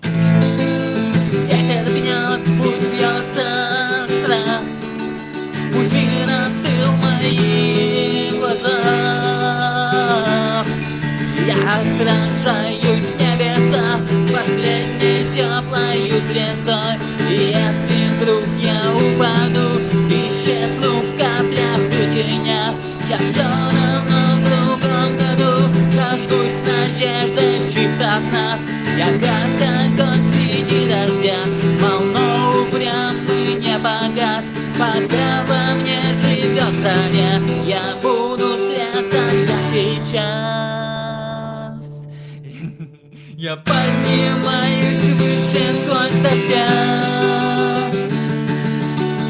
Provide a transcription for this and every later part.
Ветер гнет, пусть бьется страх, пусть мир остыл в моих глазах. Я отражаюсь в небесах последней теплой звездой. И если вдруг я упаду, исчезну в каплях и тенях, я все равно в другом году зажгусь надеждой в чьих-то снах. Я как огонь среди дождя, волной упрямый не погас. Пока во мне живет заря, я буду светом я сейчас. Я поднимаюсь выше сквозь дождя,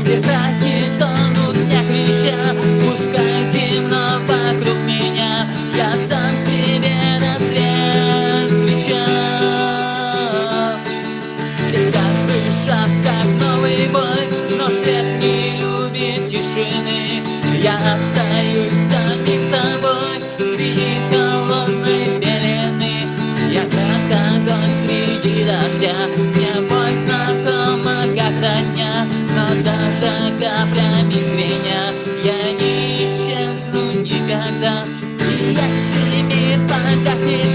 где страхи тонут, не крича, пускай темно вокруг меня. Я сам себе на свет свеча. Здесь каждый шаг как новый бой, но свет не любит тишины. Я остаюсь самим собой среди холодной пелены. Я как огонь среди дождя, мне бой знакома как родня. Но даже каплями звеня я не исчезну никогда. И если мир погасит